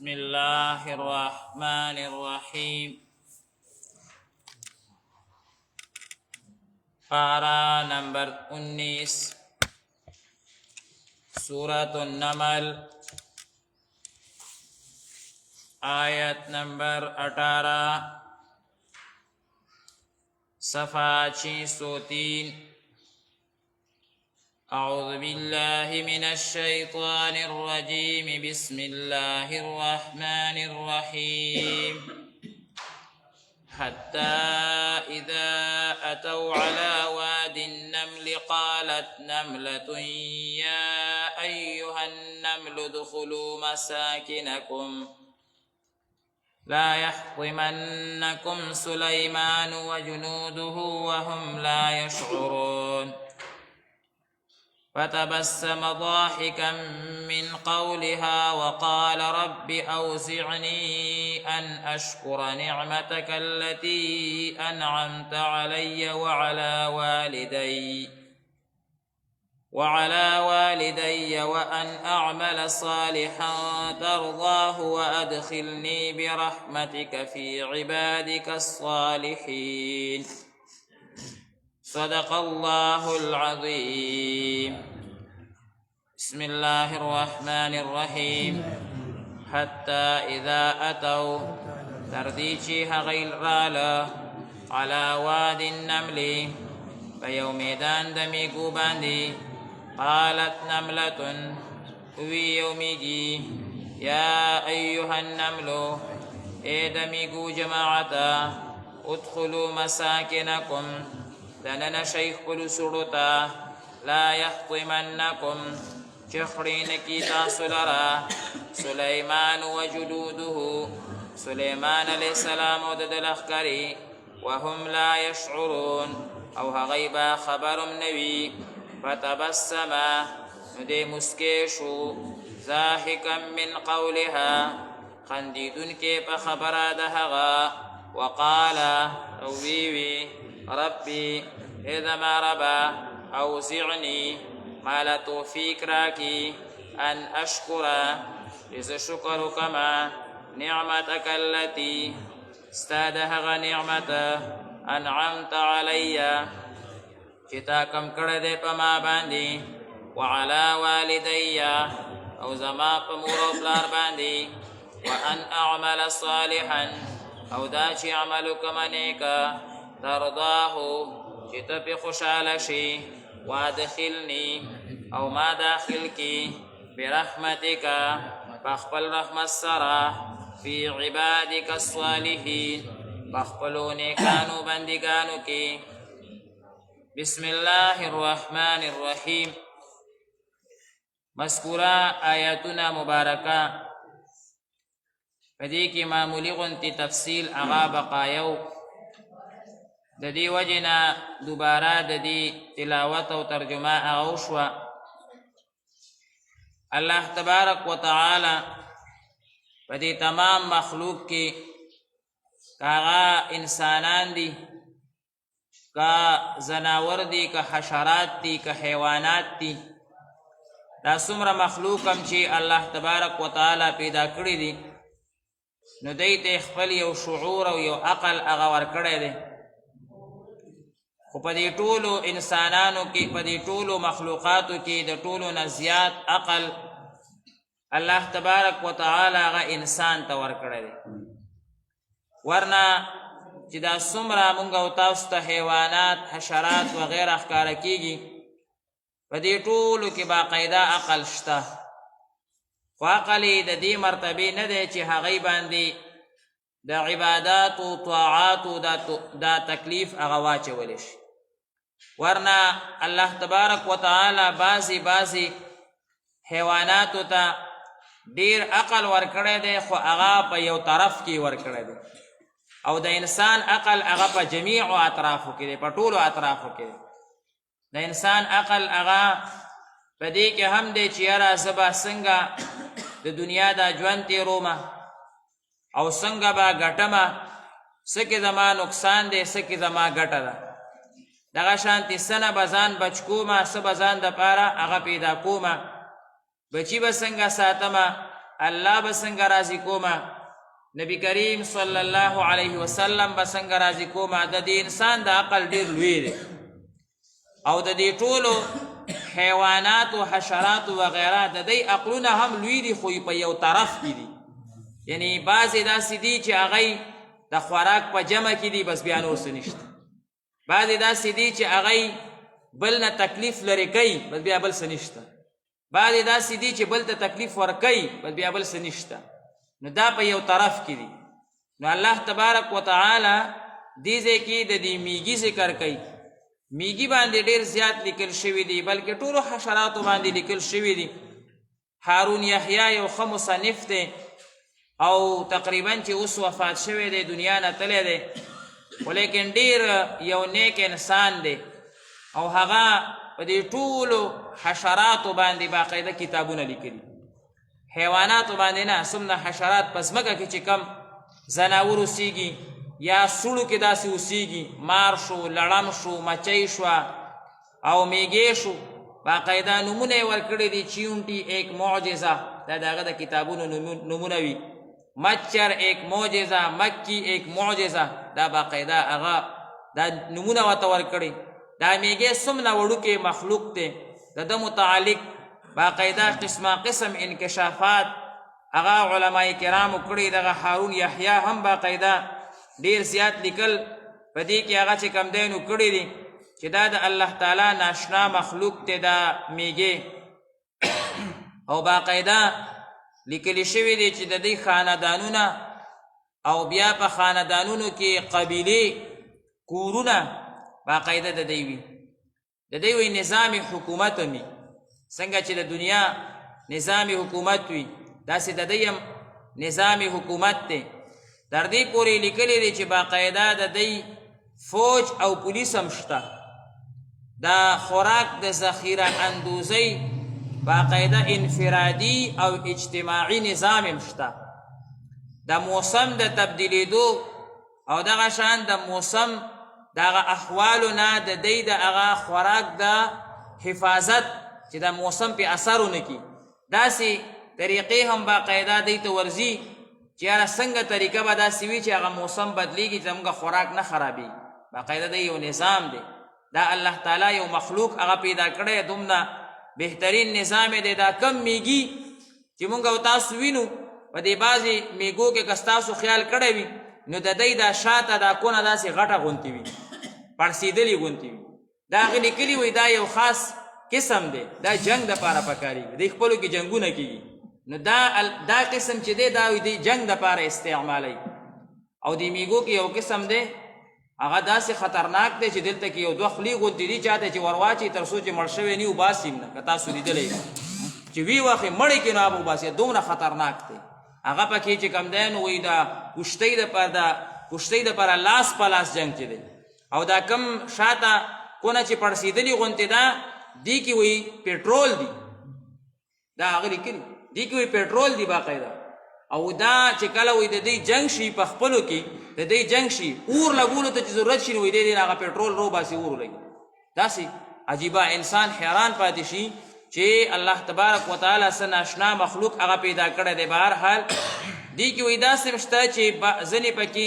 بسم الله الرحمن الرحيم. पारा नंबर 19 सूरत नमल आयत नंबर 18 सफ़ा 603। أعوذ بالله من الشيطان الرجيم بسم الله الرحمن الرحيم. حتى إذا أتوا على واد النمل قالت نملة يا أيها النمل ادخلوا مساكنكم لا يحطمنكم سليمان وجنوده وهم لا يشعرون. فتبسم ضاحكا من قولها وقال رب أوزعني أن أشكر نعمتك التي أنعمت علي وعلى والدي وأن أعمل صالحا ترضاه وأدخلني برحمتك في عبادك الصالحين. صدق الله العظيم. بسم الله الرحمن الرحيم. حتى إذا أتوا ترديشي هغيل رالا على واد النمل فيوميدان دميقو باندي قالت نملة وي يوميجي يا أيها النمل اي دميقو جماعة ادخلوا مساكنكم دننا شيخ كل سرطة لا يحطمنكم چخرينكي تاسلرا سليمان وجلوده سليمان عليه السلام ودد الأخكري وهم لا يشعرون او هغيبا خبر النبي. فتبسم ندي مسكيشو ضاحكا من قولها خنديدن كيف خبر دهغا وقال ويوي ربي إذا ما ربا أوزعني ما لا توفيق راكي أن أشكر إذا شكرك ما نعمتك التي استادها نعمته أنعمت علي چتا کم کرده پا ما باندی وعلى والدي او زما پا مور و پلار باندی وأن أعمل صالحا او دا چی عملو کمنیکا ترضاه چتا پی خوشالشی وادخلنی او ما داخل کی برحمتك فاخبل رحمت سرا في عبادك الصالحين فاخبلوا نیکانو بندگانو کی. بسم الله الرحمن الرحيم. مذکورہ آیاتنا مبارکہ پدی کی معمولی غنتی تفصیل اغا بقایو ددی وجنا دوبارہ ددی تلاوت و ترجمہ اغوشوا. اللہ تبارک و تعالی پدی تمام مخلوق کی کاغا انسانان دی کا زناور دی کا حشرات دی کا حیوانات دی دا سمر مخلوقم چی اللہ تبارک و تعالی پیدا کری دی نو دیت اخفل یو شعور و یو عقل اغور کردے دی. خو پا دی طولو انسانانو کی پا دی طولو مخلوقاتو کی دا طولو نزیات عقل اللہ تبارک و تعالی اغا انسان تور کردے. ورنہ چې دا څومره مونږ او تاسو ته حیوانات حشرات وغیره ښکاره کیږي په دې ټولو کې باقاعده عقل شته خو عقل یې د دې مرتبې نه دی چې هغوی باندې د عباداتو طاعاتو دا تکلیف هغه واچولی شي. ورنه الله تبارک وتعالی بعضې حیواناتو ته ډیر عقل ورکړی دی خو هغه په یو طرف کې ورکړی دی او د انسان عقل هغه په جمیع اطرافو کې دی په ټولو اطرافو کې دی. د انسان عقل هغه په دې کې هم دی چې یاره زه به څنګه د دنیا دا ژوند تېرومه او څنګه به ګټمه څه کې زما نقصان دی څه کې زما ګټه ده دغه شانتې څه نه به ځان بچ کومه څه به ځان دپاره هغه پیدا کومه بچی به څنګه ساتمه الله به څنګه راضي کومه، نبی کریم صلی الله علیه وسلم به څنګه راضي کومه. د دې انسان د عقل ډېر لوی دی او د دې ټولو حیواناتو حشراتو وغیره د دې عقلونه هم لوی دي، خو په یو طرف کې دي. یعنی بعضې داسې دي چې هغی د خوراک په جمع کې دي، بس بیا نور څه نشته. بعضې داسې دي چې هغی بل نه تکلیف لرې کوي، بس بیا بل څه نشته. بعضې داسې دي چې بل ته تکلیف ورکوي، بس بیا بل څه نشته. نو دا په یو طرف کې دي. نو الله تبارک وتعالی دې ځای کې د دې میږي ذکر کوي. میږي باندې ډېر زیات لیکل شوي دي، بلکې ټولو حشراتو باندې لیکل شوي دي. هارون یحیی یو ښه مصنف دی او تقریبا چې اوس وفات شوی دی، دنیا نه تللی دی، خو لیکن ډېر یو نیک انسان دی او هغه په دې ټولو حشراتو باندې باقاعده کتابونه لیکلي. حیواناتو باندې نه، څومره حشرات په ځمکه کې چې کم ځناور اوسېږي یا سوړو کې داسې اوسېږي، مار شو، لړم شو، مچۍ شوه او میږې شو، باقاعده نومونه یې ورکړي دي. چیونټي ایک معجزه، دا د هغه د کتابونو نومونه وي. مچر ایک معجزه، مکی ایک معجزه، دا باقاعده هغه دا نومونه ورته ورکړي. دا میږې څومره وړوکی مخلوق دی، د ده متعلق باقاعده قسمه قسم انکشافات هغه علماء کرامو کړي. دغه هارون یحیی هم باقاعده ډېر زیات لیکل په دې کې هغه چې کوم دی نو کړي دي چې دا د الله تعالی ناشنا مخلوق دی دا میږې. او باقاعده لیکلی شوي دي چې د دې خاندانونه او بیا په خاندانونو کې قبیلې کورونه باقاعده د دوی وي. د دوی وی نظام حکومت هم وي، څنګه چې د دنیا نظام حکومت وي داسې د دوی هم نظام حکومت دی. تر دې پورې لیکلی دی چې باقاعده د دوی فوج او پولیس هم شته. د خوراک د ذخیره اندوزۍ باقاعده انفرادي او اجتماعي نظام هم شته. د موسم د تبدیلیدو او دغه شان د موسم دغه احوالو نه د دوی د هغه خوراک د حفاظت چې د موسم پې اثر ونه کړي، داسې طریقې هم باقاعده دوی ته ورځي چې یاره څنګه طریقه به داسې وي چې هغه موسم بدلیږي چې زموږ خوراک نه خرابېږي. باقاعده د یو نظام دی. دا الله تعالی یو مخلوق هغه پیدا کړی، دومره بهترین نظام دی. دا کم میږي چې مونږ او تاسو وینو، په دې بعضې میږو کې که ستاسو خیال کړی وي نو د دوی دا شاته دا کونه داسې غټه غونتې وي، پړسېدلې غونتې وي. دا هغې لیکلي وي دا یو خاص قسم دی، دا جنګ دپاره پکارېږي، د خپلو کې جنګونه کېږي. نو دا قسم چې دی دا د جنګ دپاره استعمالوي. او د میږو کې یو قسم دی هغه داسې خطرناک دی چې دلته کې یو دوه خولې غونتې دي، چاته چې ورواچي تر څو چې مړ شوی نه وباسي نه، که تاسو لیدلی چې وی وخې مړی کې نو هغه وباسي، دومره خطرناک دی. هغه پکې چې کوم دی نو وایي دا کشتۍ دپاره لاس په لاس جنګ چې دی. او دا کم شاته کونه چې پړسېدلي غونتې ده دې کې وایي پېټرول دي، دا هغه لیکلي دې کې وایي پېټرول دي باقاعده. او دا چې کله وایي د دې جنګ شي په خپلو کې، د دې جنګ شي اور لګولو ته چې ضرورت شي نو وایي دې هغه پېټرول روباسي اور لګي. داسې عجیبه انسان حیران پاتې شي چې الله تبارک وتعالی څه ناشنا مخلوق هغه پیدا کړی دی. بهرحال دې کې وایي داسې شته چې ځینې پکې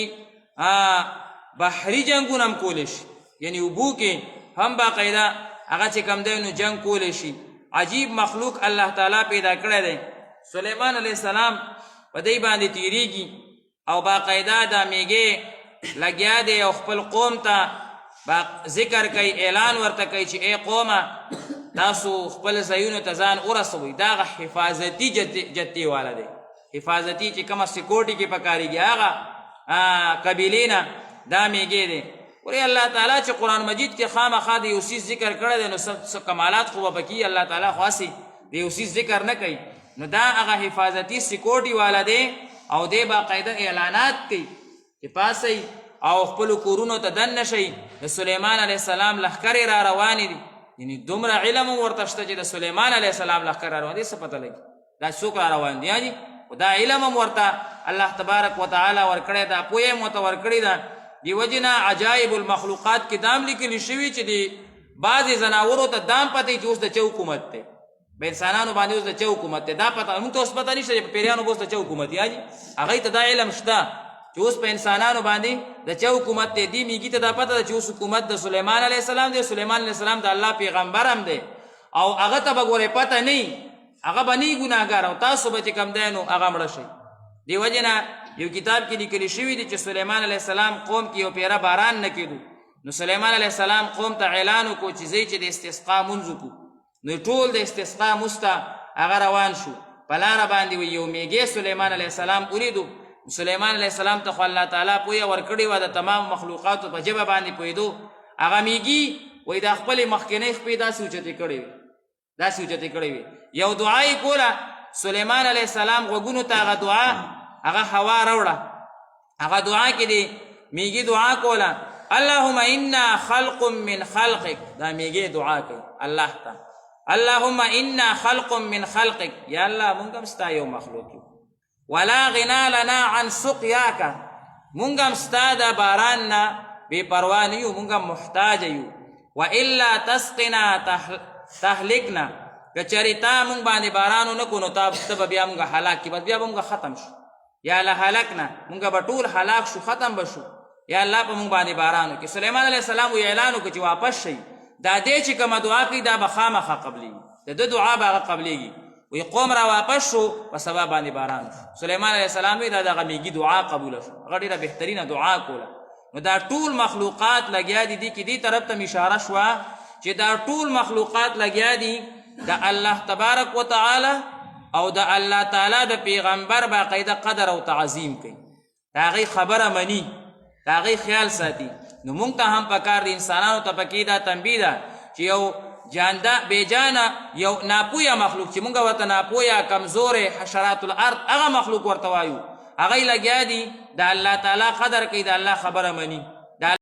بحري جنګونه هم کولی شي، یعنی اوبو کې هم باقاعده هغه چې کوم دی نو جنګ کولی شي. عجیب مخلوق الله تعالی پیدا کړی دی. سلیمان علیه السلام په دې باندې تیریږي او باقاعده دا میږې لګیا دی او خپل قوم ته ذکر کوي، اعلان ورته کوي چې ای قومه تاسو خپل ځایونو ته ځان ورسوئ. دا هغه حفاظتي جتې والا دی، حفاظتي چې کومه سیکورټي کې پکارېږي هغه قبیلې نه دا میږې دی. ورې الله تعالی چې قرآن مجید کې خامخا د یو څیز ذکر کړی دی نو څه کمالات خو به پکې الله تعالی خو هسې د یو څیز ذکر نه کوي. نو دا هغه حفاظتي سیکورټي والا دی او دی باقاعده اعلانات کوي چې پاسئ او خپلو کورونو ته دننه شئ. د سلیمان علیه السلام لښکرې را روانې دي، یعنې دومره علم هم ورته شته چې د سلیمان علیه السلام لښکر را روان دي، څه پته لګي دا څوک را روان دي جي. دا علم هم ورته الله تبارک وتعالی ورکړی دا، پوهه هم ورته ورکړې ده. دې وجې نه عجایب المخلوقات کې دا هم لیکلي شوي چې د بعضې ځناورو ته دا هم پته چې اوس د چا حکومت دی. به انسانانو باندې اوس د چا حکومت دی دا پته موږ ته اوس پته نشته چې په پیریانو به اوس د چا حکومت دی حاجي هغوی ته دا علم شته چې اوس په انسانانو باندې د چا حکومت دی دې میږي ته دا پته ده چې اوس حکومت د سلیمان علیه السلام دی سلیمان علیه السلام د الله پیغمبر هم دی او هغه ته به ګورې پته نه هغه به نه ګناهګار او تاسو به چې کوم دی نو هغه مړه شئ دې وجې نه یو کتاب کې لیکلي شوي دي چې سلیمان علیه السلام قوم کې یو پیره باران نه کېدو نو سلیمان علیه السلام قوم ته اعلان وکړو چې ځئ چې د استسقا مونځ وکړو نو ټول د استسقا مونځ ته هغه روان شو په لاره باندې یو میږی سلیمان علیه السلام ولیدو سلیمان علیه السلام ته خو الله تعالی پوهه ورکړې وه د تمام مخلوقاتو په ژبه باندې پوهېدو هغه میږي وایي دا خپلې مخکینۍ خپې داسې اوچتې کړې وې داسې اوچتې کړې وې یو دعا یې کوله سلیمان علیه السلام غوږونو ته هغه دعا هغه هوا راوړه هغه دعا کې دی میږي دعا کوله اللهم انا خلق من خلقك دا میږي دعا کوي الله ته اللهم انا خلق من خلقك یا الله مونږ هم ستا یو مخلوق یو ولا غنا لنا عن سقياك مونږ هم ستا د باران نه بې پروا نه یو مونږ هم محتاج یو والا تسقنا تهلکنا که چېرې تا مونږ باندې باران ونه کړو نو ته به بیا مونږ هلاک کړي بس بیا به مونږ ختم شو یا لهلکنا مونږ به ټول هلاک شو ختم به شو یا الله په مونږ باندې باران وکړي سلیمان علیه السلام وی اعلان وکړو چې واپس شئ دا دی چې کومه دعا کوي دا به خامخا قبلېږي د ده دعا به هغه قبلېږي وی قوم را واپس شو په سبا باندې باران شو سلیمان علیه السلام وی دا دغه میږي دعا قبوله شو هغه ډېره بهترینه دعا کوله نو دا ټول مخلوقات لګیا دي دې کې دې طرف ته اشاره شوه چې دا ټول مخلوقات لګیا دي د الله تبارک وتعالی او د الله تعالی د پیغمبر باقاعده قدر او تعظیم کوي د هغې خبره مني د هغې خیال ساتي نو مونږ ته هم پکار د انسانانو ته پکې دا تنبیه ده چې یو جانده بېجانه یو ناپویه مخلوق چې مونږ ورته ناپویه کمزورې حشرات الارض هغه مخلوق ورته وایو هغوی لګیا دي د الله تعالی قدر کوي د الله خبره مني